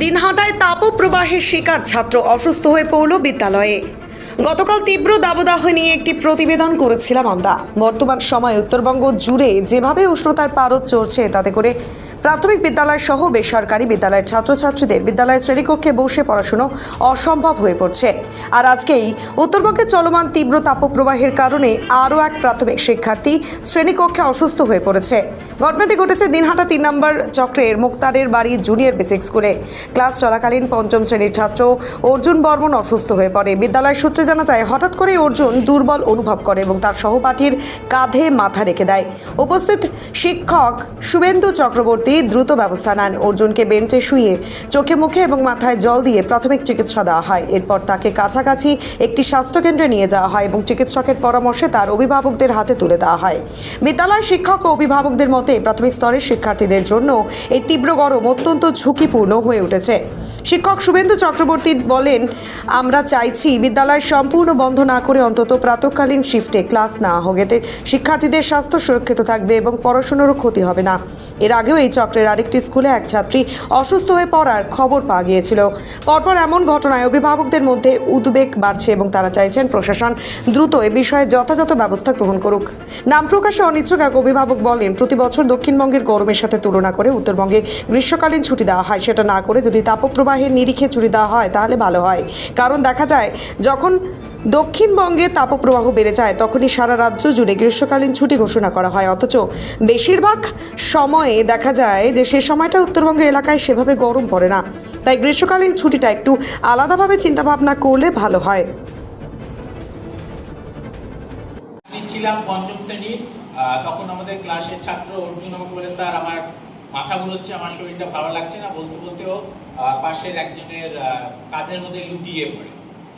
দিনহাটায় তাপপ্রবাহের শিকার ছাত্র অসুস্থ হয়ে পড়ল বিদ্যালয়ে। গতকাল তীব্র দাবদাহ নিয়ে একটি প্রতিবেদন করেছিলাম আমরা। বর্তমান সময়ে উত্তরবঙ্গ জুড়ে যেভাবে উষ্ণতার পারদ চড়ছে, তাতে করে প্রাথমিক বিদ্যালয় সহ বেসরকারি বিদ্যালয়ের ছাত্রছাত্রীদের বিদ্যালয়ের শ্রেণীকক্ষে বসে পড়াশুনো অসম্ভব হয়ে পড়ছে। আর আজকেই উত্তরবঙ্গে চলমান তীব্র তাপপ্রবাহের কারণে আরও এক প্রাথমিক শিক্ষার্থী শ্রেণীকক্ষে অসুস্থ হয়ে পড়েছে। ঘটনাটি ঘটেছে দিনহাটা 3 নম্বর চক্রের মুক্তারের বাড়ি জুনিয়র বেসিক স্কুলে। ক্লাস চলাকালীন পঞ্চম শ্রেণীর ছাত্র অর্জুন বর্মন অসুস্থ হয়ে পড়ে। বিদ্যালয় সূত্রে জানা যায়, হঠাৎ করে অর্জুন দুর্বল অনুভব করে এবং তার সহপাঠীর কাঁধে মাথা রেখে দেয়। উপস্থিত শিক্ষক শুভেন্দু চক্রবর্তী দ্রুত ব্যবস্থা নেন। অর্জুনকে বেঞ্চে শুয়ে চোখে মুখে এবং মাথায় জল দিয়ে প্রাথমিক চিকিৎসা দেওয়া হয়। এরপর তাকে কাছাকাছি একটি স্বাস্থ্যকেন্দ্রে নিয়ে যাওয়া হয় এবং চিকিৎসকের পরামর্শে তার অভিভাবকদের হাতে তুলে দেওয়া হয়। বিদ্যালয়ের শিক্ষক ও অভিভাবকদের মতে প্রাথমিক স্তরের শিক্ষার্থীদের জন্য এই তীব্র গরম অত্যন্ত ঝুঁকিপূর্ণ হয়ে উঠেছে। শিক্ষক শুভেন্দু চক্রবর্তী বলেন, আমরা চাইছি বিদ্যালয় সম্পূর্ণ বন্ধ না করে অন্তত প্রাতকালীন শিফটে ক্লাস না হোক, এতে শিক্ষার্থীদের স্বাস্থ্য সুরক্ষিত থাকবে এবং পড়াশোনারও ক্ষতি হবে না। এর আগেও এই চক্রের আরেকটি স্কুলে এক ছাত্রী অসুস্থ হয়ে পড়ার খবর পাওয়া গিয়েছিল। পরপর এমন ঘটনায় অভিভাবকদের মধ্যে উদ্বেগ বাড়ছে এবং তারা চাইছেন প্রশাসন দ্রুত এ বিষয়ে যথাযথ ব্যবস্থা গ্রহণ করুক। নাম প্রকাশে অনিচ্ছুক এক অভিভাবক বলেন, প্রতি বছর দক্ষিণবঙ্গের গরমের সাথে তুলনা করে উত্তরবঙ্গে গ্রীষ্মকালীন ছুটি দেওয়া হয়। সেটা না করে যদি তাপপ্রবাহের নিরিখে ছুটি দেওয়া হয় তাহলে ভালো হয়। কারণ দেখা যায়, যখন দক্ষিণবঙ্গে তাপপ্রবাহ বেড়ে যায় তখনই সারা রাজ্য জুড়ে গ্রীষ্মকালীন ছুটি ঘোষণা করা হয়, অথচ বেশিরভাগ সময়ে দেখা যায় যে সে সময়টা উত্তরবঙ্গের এলাকায় সেভাবে গরম পড়ে না। তাই গ্রীষ্মকালীন ছুটিটা একটু আলাদাভাবে চিন্তাভাবনা করলে ভালো হয়। ছিলাম পঞ্চম শ্রেণীর, তখন আমাদের ক্লাসের ছাত্র অর্জুন আমাকে বলে, স্যার আমার মাথা ঘুরোচ্ছে, আমার শরীরটা ভালো লাগছে না। বলতে বলতেও পাশের একজনের কাঁধের মধ্যে লুটিয়ে পড়ে।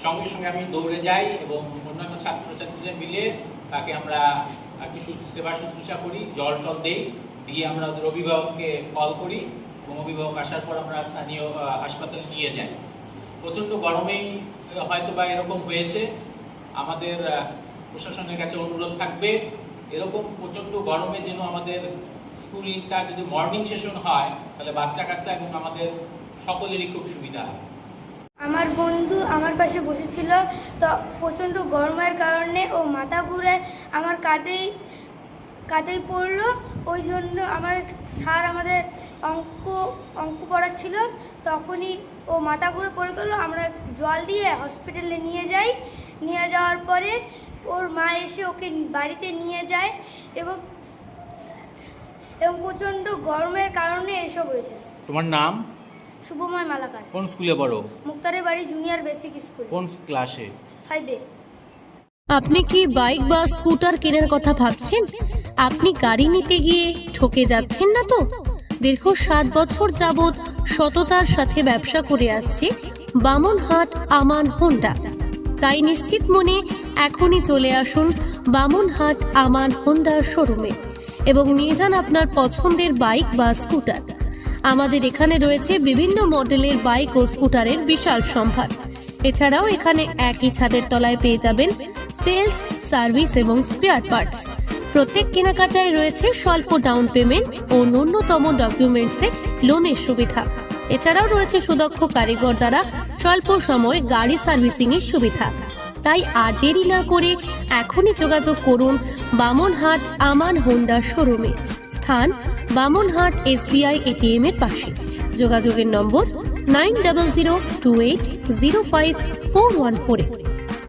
সঙ্গে সঙ্গে আমি দৌড়ে যাই এবং অন্যান্য ছাত্রছাত্রীরা মিলে তাকে আমরা একটু সেবা শুশ্রূষা করি, জল টল দিয়ে আমরা ওদের অভিভাবককে কল করি এবং অভিভাবক আসার পর আমরা স্থানীয় হাসপাতালে নিয়ে যাই। প্রচণ্ড গরমেই হয়তো বা এরকম হয়েছে। আমাদের প্রশাসনের কাছে অনুরোধ থাকবে, এরকম প্রচণ্ড গরমে যেন আমাদের স্কুলটা যদি মর্নিং সেশন হয় তাহলে বাচ্চা কাচ্চা এবং আমাদের সকলেরই খুব সুবিধা হয়। আমার বন্ধু আমার পাশে বসেছিল, তো প্রচণ্ড গরমের কারণে ও মাথা ঘুরে আমার কাঁধেই পড়লো। ওই জন্য আমার স্যার আমাদের অঙ্ক পড়াচ্ছিল, তখনই ও মাথা ঘুরে পড়ে গেলো। আমরা জল দিয়ে হসপিটালে নিয়ে যাই। নিয়ে যাওয়ার পরে ওর মা এসে ওকে বাড়িতে নিয়ে যায় এবং প্রচণ্ড গরমের কারণে এসব হয়েছে। তোমার নাম? শুভময় মালাকার। কোন স্কুলে পড়ো? মুক্তারের বাড়ি জুনিয়র বেসিক স্কুল। কোন ক্লাসে? 5-এ। আপনি কি বাইক বা স্কুটার কেনার কথা ভাবছেন? আপনি গাড়ি নিতে গিয়ে ঠকে যাচ্ছেন না তো? দীর্ঘ 7 বছর যাবৎ সততার সাথে ব্যবসা করে আসছে বামনহাট আমান হোন্ডা। তাই নিশ্চিত মনে এখনই চলে আসুন বামনহাট আমান হোন্ডার শোরুমে এবং নিয়ে যান আপনার পছন্দের বাইক বা স্কুটার। আমাদের এখানে রয়েছে বিভিন্ন মডেলের বাইক ও স্কুটারের বিশাল সম্ভার। এছাড়াও এখানে একই ছাদের তলায় পেয়ে যাবেন সেলস, সার্ভিস এবং স্পেয়ার পার্টস। প্রত্যেক কেনাকাটায় রয়েছে স্বল্প ডাউন পেমেন্ট ও ন্যূনতম ডকুমেন্টসে লোনের সুবিধা। এছাড়াও রয়েছে সুদক্ষ কারিগর দ্বারা স্বল্প সময়ে গাড়ি সার্ভিসিং এর সুবিধা। তাই আর দেরি না করে এখনই যোগাযোগ করুন বামনহাট আমান হোন্ডা শোরুমে। স্থান বামনহাট SBI ATM এর পাশে। যোগাযোগের নম্বর 9002805414।